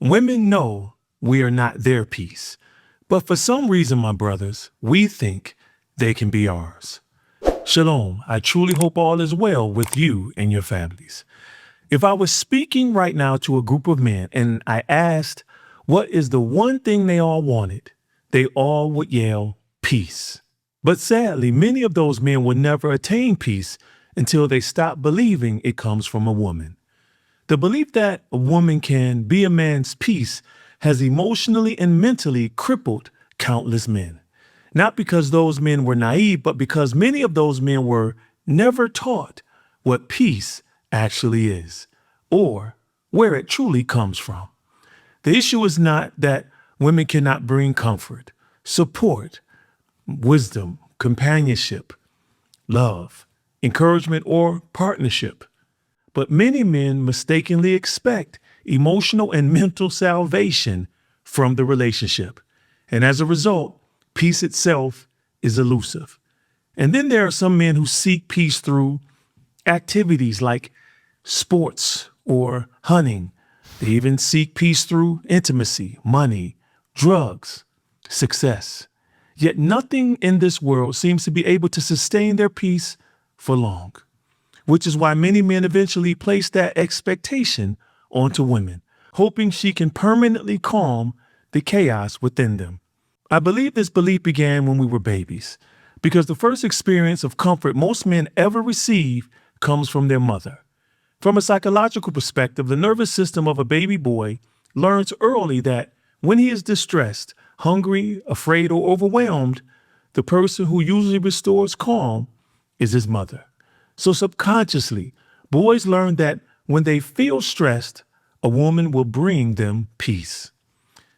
Women know we are not their peace, but for some reason, my brothers, we think they can be ours. Shalom, I truly hope all is well with you and your families. If I was speaking right now to a group of men and I asked what is the one thing they all wanted, they all would yell, peace. But sadly, many of those men will never attain peace until they stop believing it comes from a woman. The belief that a woman can be a man's peace has emotionally and mentally crippled countless men. Not because those men were naive, but because many of those men were never taught what peace actually is, or where it truly comes from. The issue is not that women cannot bring comfort, support, wisdom, companionship, love, encouragement, or partnership. But many men mistakenly expect emotional and mental salvation from the relationship. And as a result, peace itself is elusive. And then there are some men who seek peace through activities like sports or hunting. They even seek peace through intimacy, money, drugs, success. Yet nothing in this world seems to be able to sustain their peace for long, which is why many men eventually place that expectation onto women, hoping she can permanently calm the chaos within them. I believe this belief began when we were babies, because the first experience of comfort most men ever receive comes from their mother. From a psychological perspective, the nervous system of a baby boy learns early that when he is distressed, hungry, afraid, or overwhelmed, the person who usually restores calm is his mother. So subconsciously, boys learn that when they feel stressed, a woman will bring them peace.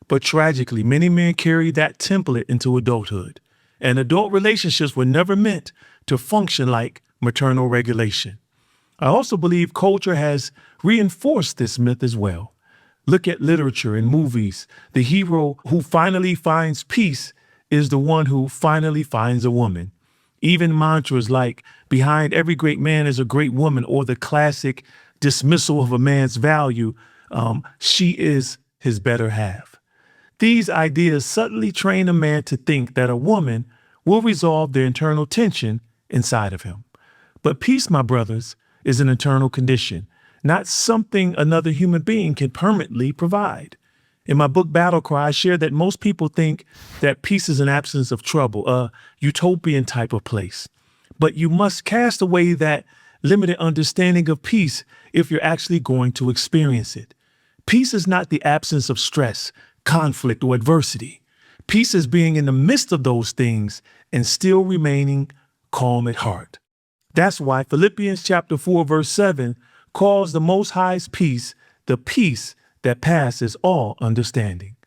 But tragically, many men carry that template into adulthood, and adult relationships were never meant to function like maternal regulation. I also believe culture has reinforced this myth as well. Look at literature and movies. The hero who finally finds peace is the one who finally finds a woman. Even mantras like behind every great man is a great woman, or the classic dismissal of a man's value, she is his better half. These ideas subtly train a man to think that a woman will resolve the internal tension inside of him. But peace, my brothers, is an internal condition, not something another human being can permanently provide. In my book, Battle Cry, I share that most people think that peace is an absence of trouble, a utopian type of place. But you must cast away that limited understanding of peace if you're actually going to experience it. Peace is not the absence of stress, conflict, or adversity. Peace is being in the midst of those things and still remaining calm at heart. That's why Philippians chapter 4, verse 7 calls the Most High's peace the peace that passes all understanding.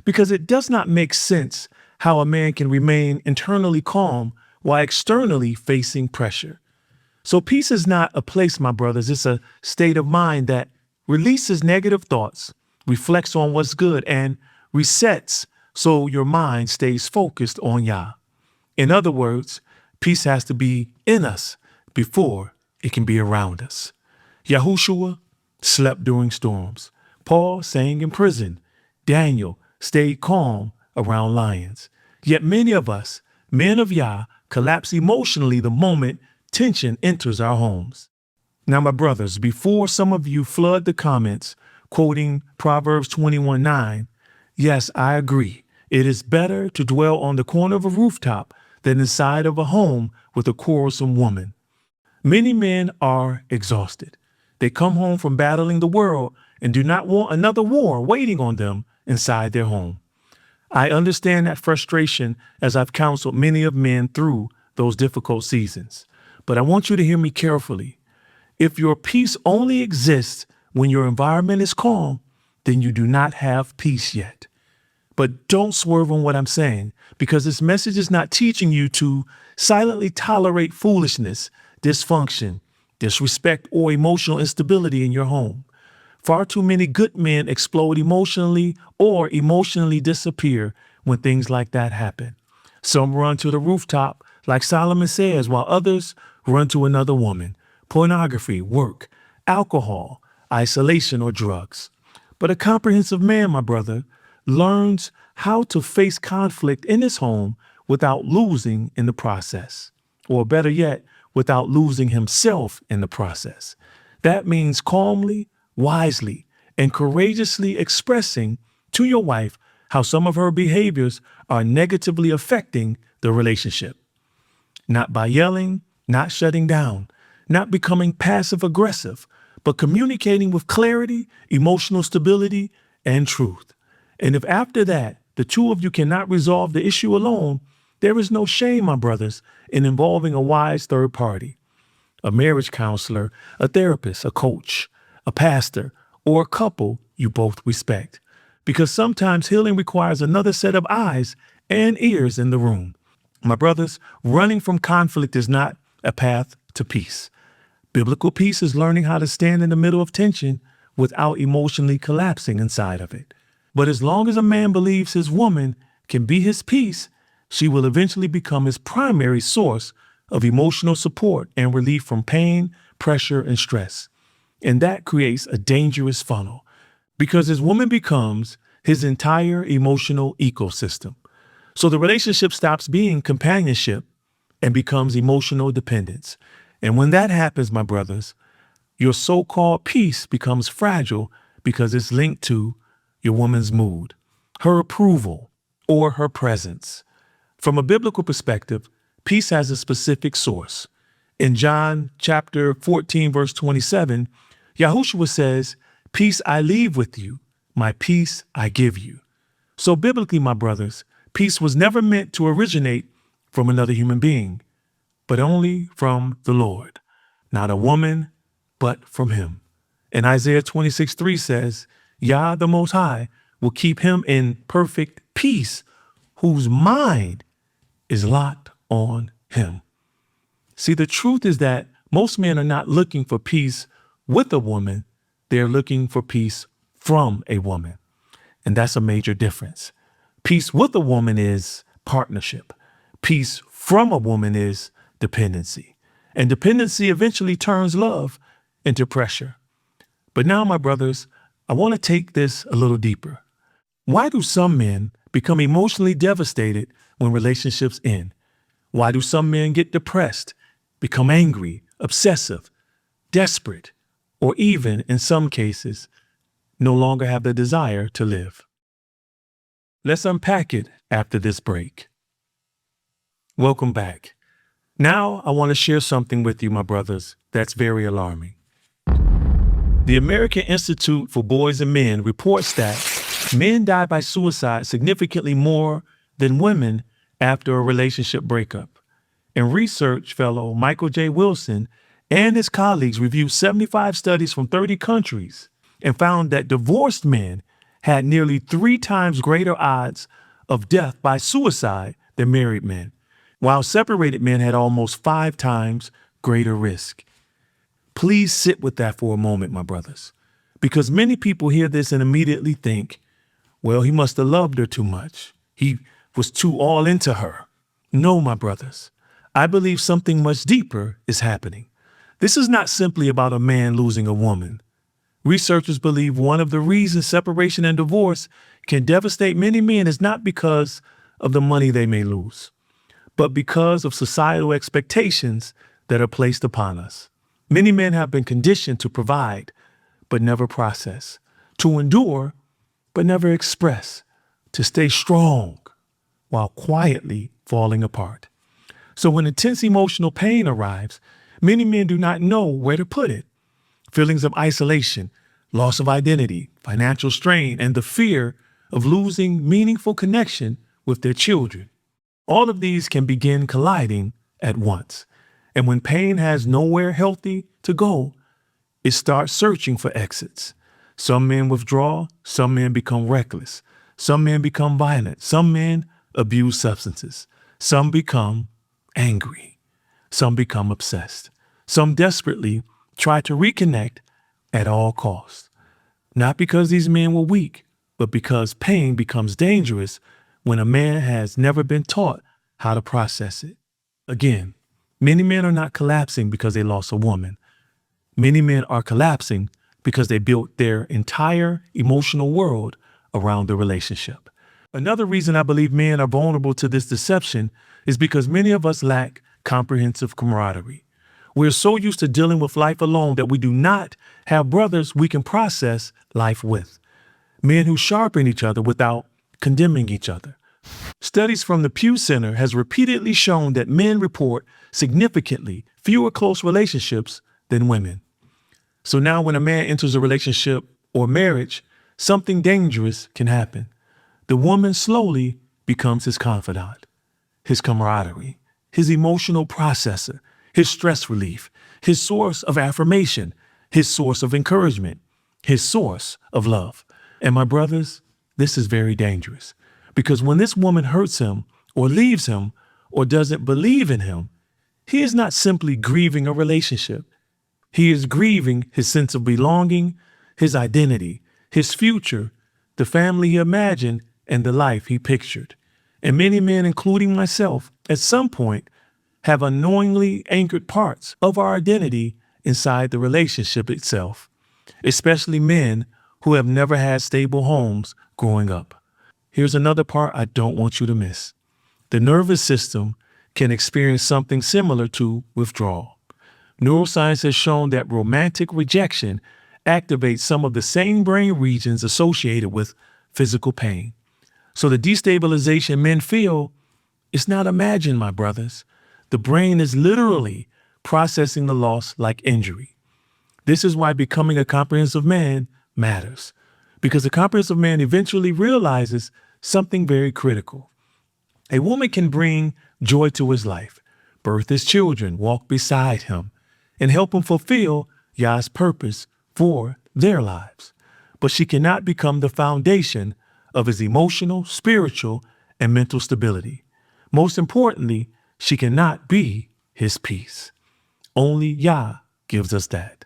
Because it does not make sense how a man can remain internally calm while externally facing pressure. So peace is not a place, my brothers. It's a state of mind that releases negative thoughts, reflects on what's good, and resets so your mind stays focused on Yah. In other words, peace has to be in us before it can be around us. Yahushua slept during storms. Paul sang in prison. Daniel stayed calm around lions. Yet many of us, men of Yah, collapse emotionally the moment tension enters our homes. Now, my brothers, before some of you flood the comments quoting Proverbs 21:9, yes, I agree. It is better to dwell on the corner of a rooftop than inside of a home with a quarrelsome woman. Many men are exhausted. They come home from battling the world and do not want another war waiting on them inside their home. I understand that frustration as I've counseled many of men through those difficult seasons. But I want you to hear me carefully. If your peace only exists when your environment is calm, then you do not have peace yet. But don't swerve on what I'm saying, because this message is not teaching you to silently tolerate foolishness, dysfunction, disrespect, or emotional instability in your home. Far too many good men explode emotionally or emotionally disappear when things like that happen. Some run to the rooftop, like Solomon says, while others run to another woman, pornography, work, alcohol, isolation, or drugs. But a comprehensive man, my brother, learns how to face conflict in his home without losing in the process. Or better yet, without losing himself in the process. That means calmly, wisely, and courageously expressing to your wife how some of her behaviors are negatively affecting the relationship. Not by yelling, not shutting down, not becoming passive aggressive, but communicating with clarity, emotional stability, and truth. And if after that, the two of you cannot resolve the issue alone, there is no shame, my brothers, in involving a wise third party, a marriage counselor, a therapist, a coach, a pastor, or a couple you both respect. Because sometimes healing requires another set of eyes and ears in the room. My brothers, running from conflict is not a path to peace. Biblical peace is learning how to stand in the middle of tension without emotionally collapsing inside of it. But as long as a man believes his woman can be his peace, she will eventually become his primary source of emotional support and relief from pain, pressure, and stress. And that creates a dangerous funnel because his woman becomes his entire emotional ecosystem. So the relationship stops being companionship and becomes emotional dependence. And when that happens, my brothers, your so-called peace becomes fragile because it's linked to your woman's mood, her approval, or her presence. From a biblical perspective, peace has a specific source. In John chapter 14, verse 27, Yahushua says, "Peace I leave with you, my peace I give you." So biblically, my brothers, peace was never meant to originate from another human being, but only from the Lord. Not a woman, but from him. And Isaiah 26:3 says, Yah the Most High will keep him in perfect peace, whose mind is locked on him. See, the truth is that most men are not looking for peace with a woman. They're looking for peace from a woman. And that's a major difference. Peace with a woman is partnership. Peace from a woman is dependency. And dependency eventually turns love into pressure. But now, my brothers, I want to take this a little deeper. Why do some men become emotionally devastated when relationships end? Why do some men get depressed, become angry, obsessive, desperate, or even, in some cases, no longer have the desire to live? Let's unpack it after this break. Welcome back. Now I want to share something with you, my brothers, that's very alarming. The American Institute for Boys and Men reports that men die by suicide significantly more than women after a relationship breakup. And research fellow Michael J. Wilson and his colleagues reviewed 75 studies from 30 countries and found that divorced men had nearly 3 times greater odds of death by suicide than married men, while separated men had almost 5 times greater risk. Please sit with that for a moment, my brothers, because many people hear this and immediately think, well, he must have loved her too much. He was too all into her. No, my brothers, I believe something much deeper is happening. This is not simply about a man losing a woman. Researchers believe one of the reasons separation and divorce can devastate many men is not because of the money they may lose, but because of societal expectations that are placed upon us. Many men have been conditioned to provide, but never process, to endure, but never express, to stay strong while quietly falling apart. So when intense emotional pain arrives, many men do not know where to put it. Feelings of isolation, loss of identity, financial strain, and the fear of losing meaningful connection with their children. All of these can begin colliding at once. And when pain has nowhere healthy to go, it starts searching for exits. Some men withdraw, some men become reckless, some men become violent, some men abuse substances, some become angry, some become obsessed, some desperately try to reconnect at all costs. Not because these men were weak, but because pain becomes dangerous when a man has never been taught how to process it. Again, many men are not collapsing because they lost a woman. Many men are collapsing because they built their entire emotional world around the relationship. Another reason I believe men are vulnerable to this deception is because many of us lack comprehensive camaraderie. We're so used to dealing with life alone that we do not have brothers we can process life with. Men who sharpen each other without condemning each other. Studies from the Pew Center has repeatedly shown that men report significantly fewer close relationships than women. So now when a man enters a relationship or marriage, something dangerous can happen. The woman slowly becomes his confidant, his camaraderie, his emotional processor, his stress relief, his source of affirmation, his source of encouragement, his source of love. And my brothers, this is very dangerous because when this woman hurts him or leaves him or doesn't believe in him, he is not simply grieving a relationship. He is grieving his sense of belonging, his identity, his future, the family he imagined, and the life he pictured. And many men, including myself, at some point have unknowingly anchored parts of our identity inside the relationship itself, especially men who have never had stable homes growing up. Here's another part I don't want you to miss. The nervous system can experience something similar to withdrawal. Neuroscience has shown that romantic rejection activates some of the same brain regions associated with physical pain. So the destabilization men feel is not imagined, my brothers. The brain is literally processing the loss like injury. This is why becoming a comprehensive man matters, because a comprehensive man eventually realizes something very critical. A woman can bring joy to his life, birth his children, walk beside him, and help him fulfill Yah's purpose for their lives. But she cannot become the foundation of his emotional, spiritual, and mental stability. Most importantly, she cannot be his peace. Only Yah gives us that.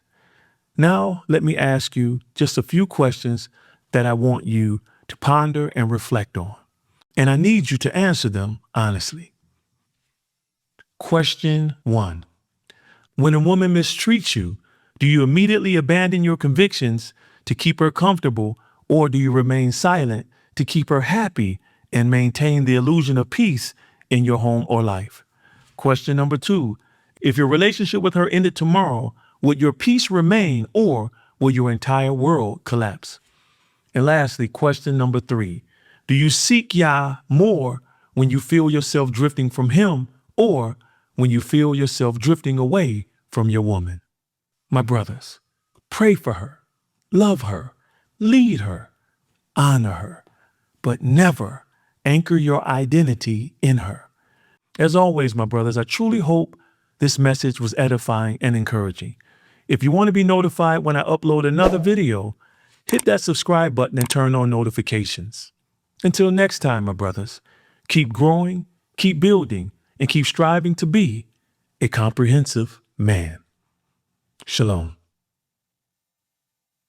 Now, let me ask you just a few questions that I want you to ponder and reflect on. And I need you to answer them honestly. Question 1. When a woman mistreats you, do you immediately abandon your convictions to keep her comfortable, or do you remain silent to keep her happy and maintain the illusion of peace in your home or life? Question number 2. If your relationship with her ended tomorrow, would your peace remain or will your entire world collapse? And lastly, question number 3. Do you seek Yah more when you feel yourself drifting from him or when you feel yourself drifting away from your woman? My brothers, pray for her, love her, lead her, honor her, but never anchor your identity in her. As always, my brothers, I truly hope this message was edifying and encouraging. If you want to be notified when I upload another video, hit that subscribe button and turn on notifications. Until next time, my brothers, keep growing, keep building, and keep striving to be a comprehensive man. Shalom.